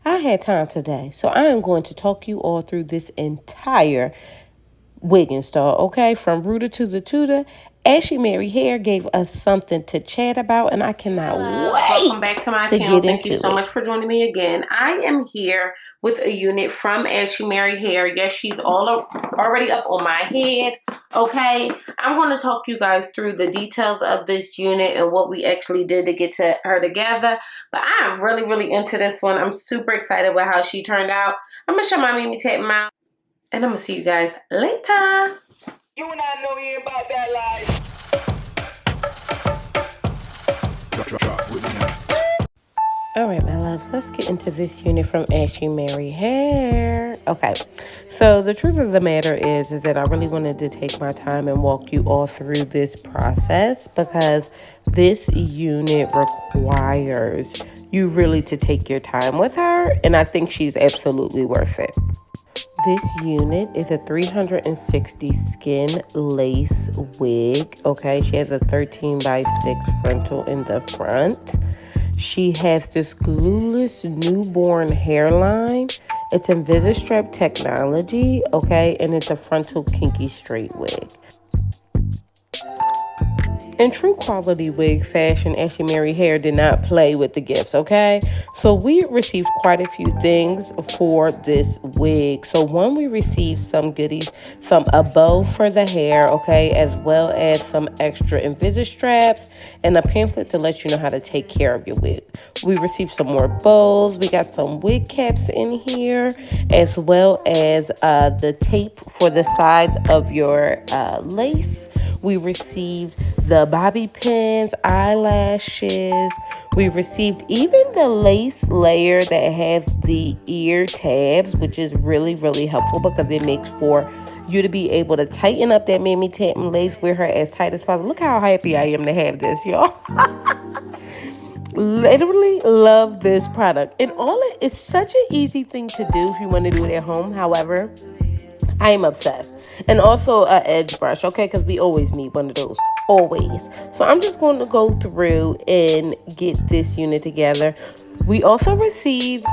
I had time today, so I am going to talk you all through this entire wig install, okay? From rooter to the tutor. Ashimary Hair gave us something to chat about, and I cannot wait Welcome back to my to channel. get Thank you into so it. much for joining me again. I am here with a unit from Ashimary Hair. Yes, she's already up on my head. Okay, I'm going to talk you guys through the details of this unit and what we actually did to get to her together. But I am really into this one. I'm super excited with how she turned out. I'm going to show my Mimi Tat mouth, and I'm going to see you guys later. You and I know you ain't about that life. Drop with me now. All right, my loves, let's get into this unit from Ashimary Hair. Okay, so the truth of the matter is that I really wanted to take my time and walk you all through this process because this unit requires you really to take your time with her, and I think she's absolutely worth it. This unit is a 360 skin lace wig. Okay, she has a 13 by 6 frontal in the front. She has this glueless newborn hairline. It's INVISI strap technology, okay, and it's a frontal kinky straight wig. In true quality wig fashion, Ashimary Hair did not play with the gifts, okay? So we received quite a few things for this wig. So one, we received some goodies, a bow for the hair, okay, as well as some extra INVISI straps and a pamphlet to let you know how to take care of your wig. We received some more bows. We got some wig caps in here, as well as the tape for the sides of your lace. We received the bobby pins, eyelashes. We received even the lace layer that has the ear tabs, which is really helpful because it makes for you to be able to tighten up that Mimi Tantum lace, wear her as tight as possible. Look how happy I am to have this, y'all. Literally love this product. And it's such an easy thing to do if you want to do it at home. However, I am obsessed. And also a edge brush, okay? Because we always need one of those. Always. So I'm just going to go through and get this unit together. We also received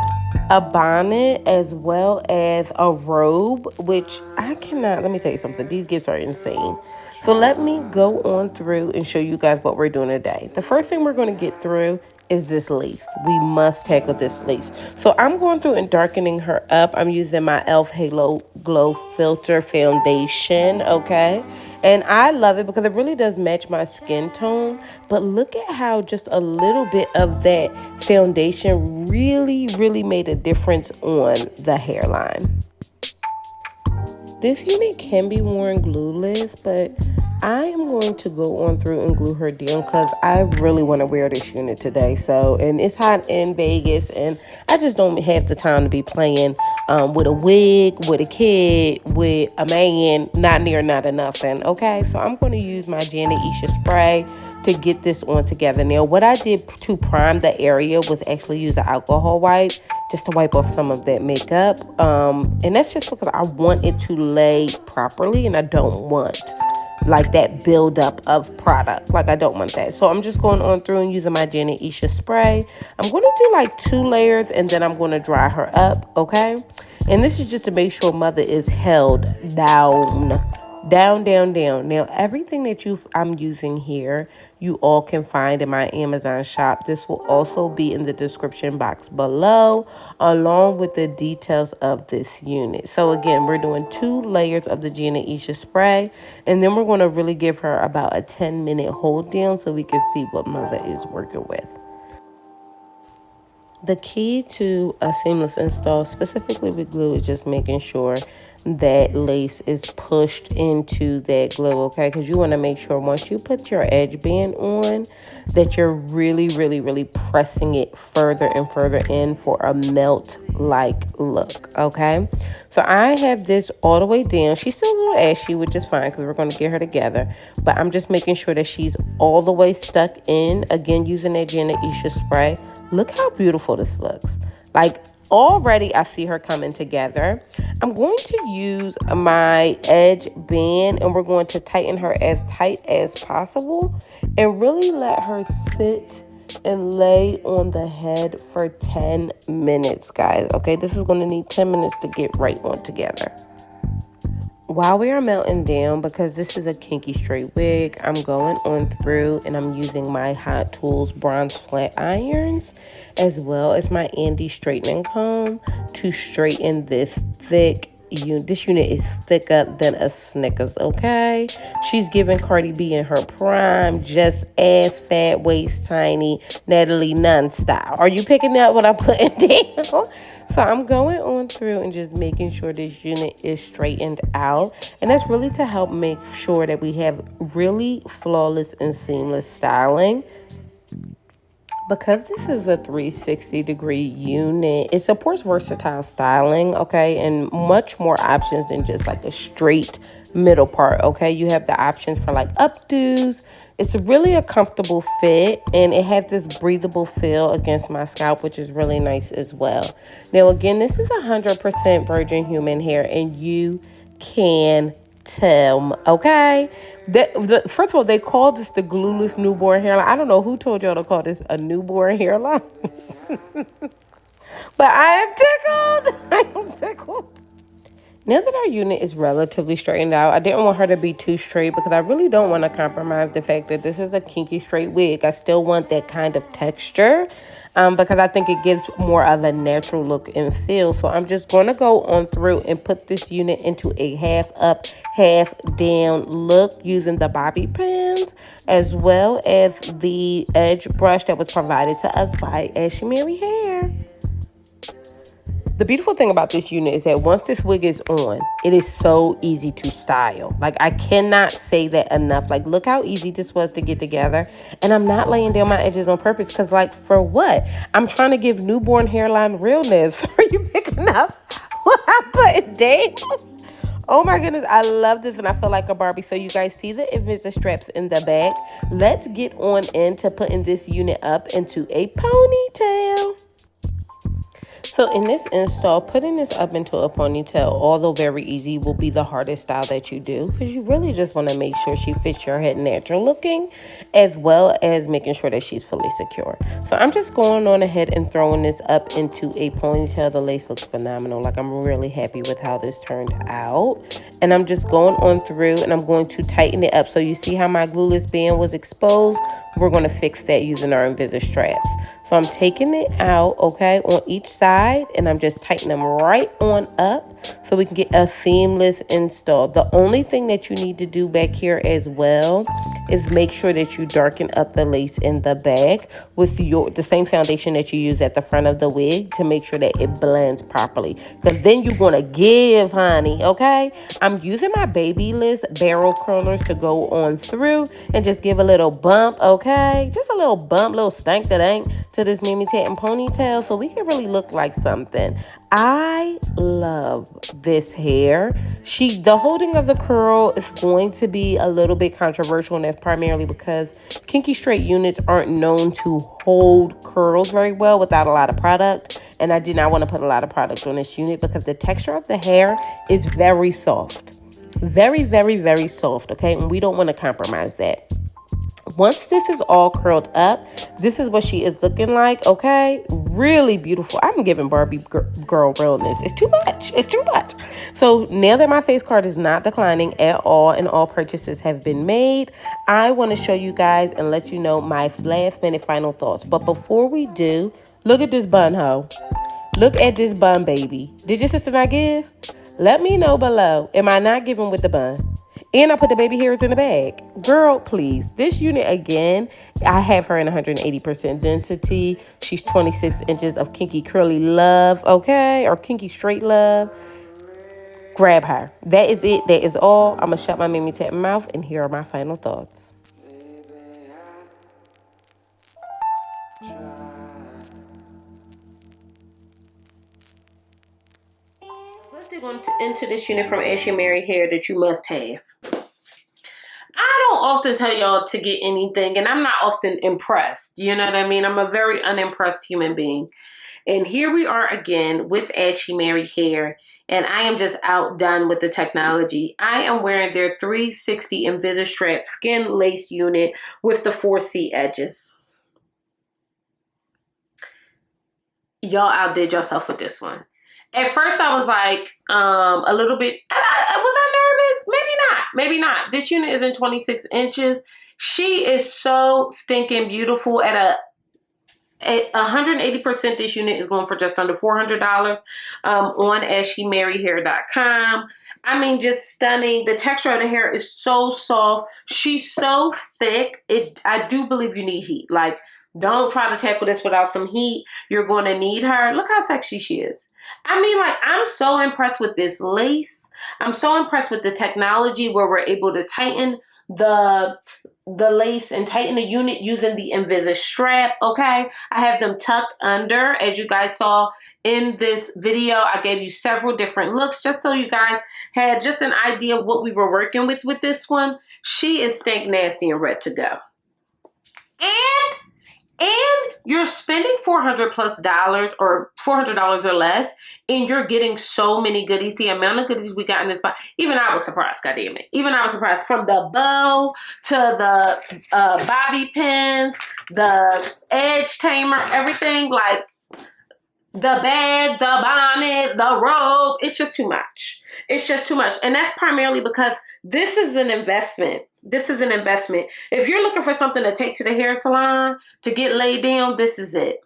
a bonnet as well as a robe, which let me tell you something. These gifts are insane. So let me go on through and show you guys what we're doing today. The first thing we're going to get through is this lace. We must tackle this lace. So I'm going through and darkening her up. I'm using my e.l.f. Halo Glow Filter Foundation, okay? And I love it because it really does match my skin tone. But look at how just a little bit of that foundation really made a difference on the hairline. This unit can be worn glueless, but I am going to go on through and glue her down because I really want to wear this unit today. So, and it's hot in Vegas, and I just don't have the time to be playing with a wig, with a kid, with a man, not near, not enough. And okay, so I'm going to use my Janet Isha spray to get this on together. Now, what I did to prime the area was actually use an alcohol wipe just to wipe off some of that makeup. And that's just because I want it to lay properly and I don't want like that buildup of product. Like I don't want that. So I'm just going on through and using my Janet Isha spray. I'm going to do like 2 layers and then I'm going to dry her up, okay? And this is just to make sure mother is held down. Down. Now, everything that I'm using here, you all can find in my Amazon shop. This will also be in the description box below, along with the details of this unit. So again, we're doing 2 layers of the Janet Isha spray, and then we're going to really give her about a 10-minute hold down so we can see what mother is working with. The key to a seamless install, specifically with glue, is just making sure that lace is pushed into that glue, okay? Because you want to make sure once you put your edge band on that you're really pressing it further and further in for a melt-like look, okay? So I have this all the way down. She's still a little ashy, which is fine because we're going to get her together. But I'm just making sure that she's all the way stuck in, again, using that Janet Isha spray. Look how beautiful this looks. Like, already I see her coming together. I'm going to use my edge band and we're going to tighten her as tight as possible and really let her sit and lay on the head for 10 minutes, guys. Okay, this is going to need 10 minutes to get right on together. While we are melting down, because this is a kinky straight wig, I'm going on through and I'm using my Hot Tools bronze flat irons as well as my Andy straightening comb to straighten this thick unit. This unit is thicker than a Snickers, okay? She's giving Cardi B in her prime, just ass fat, waist tiny, Natalie Nunn style. Are you picking up what I'm putting down? So I'm going on through and just making sure this unit is straightened out. And that's really to help make sure that we have really flawless and seamless styling. Because this is a 360-degree unit, it supports versatile styling, okay? And much more options than just like a straight middle part, okay? You have the options for like updos. It's really a comfortable fit, and it has this breathable feel against my scalp, which is really nice as well. Now, again, this is 100% virgin human hair, and you can tell, okay? First of all, they call this the glueless newborn hairline. I don't know who told y'all to call this a newborn hairline. But I am tickled. I am tickled. Now that our unit is relatively straightened out, I didn't want her to be too straight because I really don't want to compromise the fact that this is a kinky straight wig. I still want that kind of texture because I think it gives more of a natural look and feel. So I'm just going to go on through and put this unit into a half up, half down look using the bobby pins as well as the edge brush that was provided to us by Ashimary Hair. The beautiful thing about this unit is that once this wig is on, it is so easy to style. Like, I cannot say that enough. Like, look how easy this was to get together. And I'm not laying down my edges on purpose because, like, for what? I'm trying to give newborn hairline realness. Are you picking up what I'm putting down? Oh my goodness, I love this and I feel like a Barbie. So you guys see the INVISI straps in the back. Let's get on into putting this unit up into a ponytail. So in this install, putting this up into a ponytail, although very easy, will be the hardest style that you do because you really just want to make sure she fits your head natural looking as well as making sure that she's fully secure. So I'm just going on ahead and throwing this up into a ponytail. The lace looks phenomenal. Like, I'm really happy with how this turned out. And I'm just going on through and I'm going to tighten it up. So you see how my glueless band was exposed? We're going to fix that using our INVISI straps. So I'm taking it out, okay, on each side, and I'm just tightening them right on up so we can get a seamless install. The only thing that you need to do back here as well is make sure that you darken up the lace in the back with the same foundation that you use at the front of the wig to make sure that it blends properly. Because then you're going to give, honey, okay? I'm using my Babyliss barrel curlers to go on through and just give a little bump, okay? Just a little bump, little stank-da-dank to this Mimi Tat ponytail so we can really look like something. I love this hair. The holding of the curl is going to be a little bit controversial, and that's primarily because kinky straight units aren't known to hold curls very well without a lot of product. And I did not want to put a lot of product on this unit because the texture of the hair is very soft. Very, very, very soft, okay? And we don't want to compromise that. Once this is all curled up, this is what she is looking like, okay? Really beautiful. I'm giving Barbie girl realness. It's too much. It's too much. So now that my face card is not declining at all and all purchases have been made, I want to show you guys and let you know my last minute final thoughts. But before we do, look at this bun, ho. Look at this bun, baby. Did your sister not give? Let me know below. Am I not giving with the bun? And I put the baby hairs in the bag. Girl, please. This unit, again, I have her in 180% density. She's 26 inches of kinky curly love, okay? Or kinky straight love. Grab her. That is it. That is all. I'm going to shut my Mimi Tat mouth, and here are my final thoughts. Let's dig into this unit from Ashimary Hair that you must have. I don't often tell y'all to get anything, and I'm not often impressed. You know what I mean? I'm a very unimpressed human being. And here we are again with Ashimary Hair, and I am just outdone with the technology. I am wearing their 360 INVISI strap skin lace unit with the 4C edges. y'all outdid yourself with this one. At first, I was like, a little bit, was I nervous? Maybe not. This unit is in 26 inches. She is so stinking beautiful at 180%. This unit is going for just under $400 on AshimaryHair.com. I mean, just stunning. The texture of the hair is so soft. She's so thick. I do believe you need heat. Like, don't try to tackle this without some heat. You're going to need her. Look how sexy she is. I mean, like, I'm so impressed with this lace. I'm so impressed with the technology where we're able to tighten the lace and tighten the unit using the INVISI strap, okay? I have them tucked under, as you guys saw in this video. I gave you several different looks just so you guys had just an idea of what we were working with this one. She is stank nasty and ready to go. And you're spending $400 plus or $400 or less, and you're getting so many goodies. The amount of goodies we got in this box, even I was surprised, goddammit. Even I was surprised. From the bow to the bobby pins, the edge tamer, everything, like the bag, the bonnet, the robe. It's just too much. It's just too much. And that's primarily because this is an investment. This is an investment. If you're looking for something to take to the hair salon to get laid down, this is it.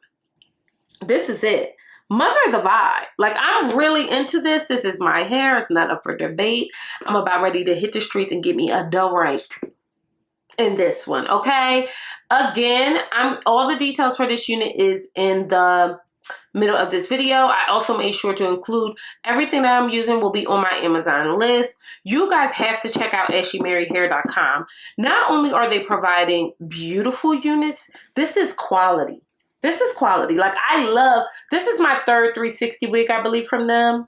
This is it. Mother is a vibe. Like, I'm really into this. This is my hair. It's not up for debate. I'm about ready to hit the streets and get me a dough right in this one, okay? Again, all the details for this unit is in the middle of this video. I also made sure to include everything that I'm using will be on my Amazon list. You guys have to check out AshimaryHair.com. Not only are they providing beautiful units, this is quality. This is quality. Like, this is my third 360 wig, I believe, from them.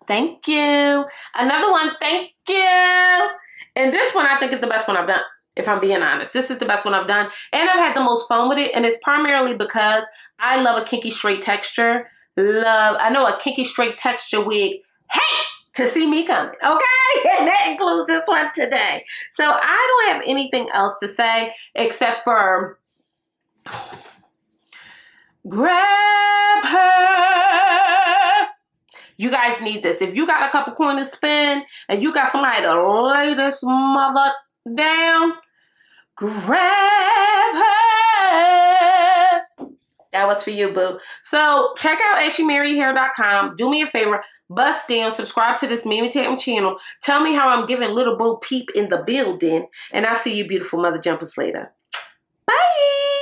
Thank you. Another one, thank you. And this one, I think, is the best one I've done, if I'm being honest. This is the best one I've done. And I've had the most fun with it. And it's primarily because I love a kinky straight texture. I know a kinky straight texture wig. Hey! To see me coming, okay? And that includes this one today. So I don't have anything else to say except for grab her. You guys need this. If you got a couple coins to spend and you got somebody to lay this mother down, grab her. That was for you, boo. So check out AshimaryHair.com. Do me a favor. Bust down, subscribe to this Mimi Tatum channel. Tell me how I'm giving little Bo Peep in the building. And I'll see you beautiful mother jumpers later. Bye.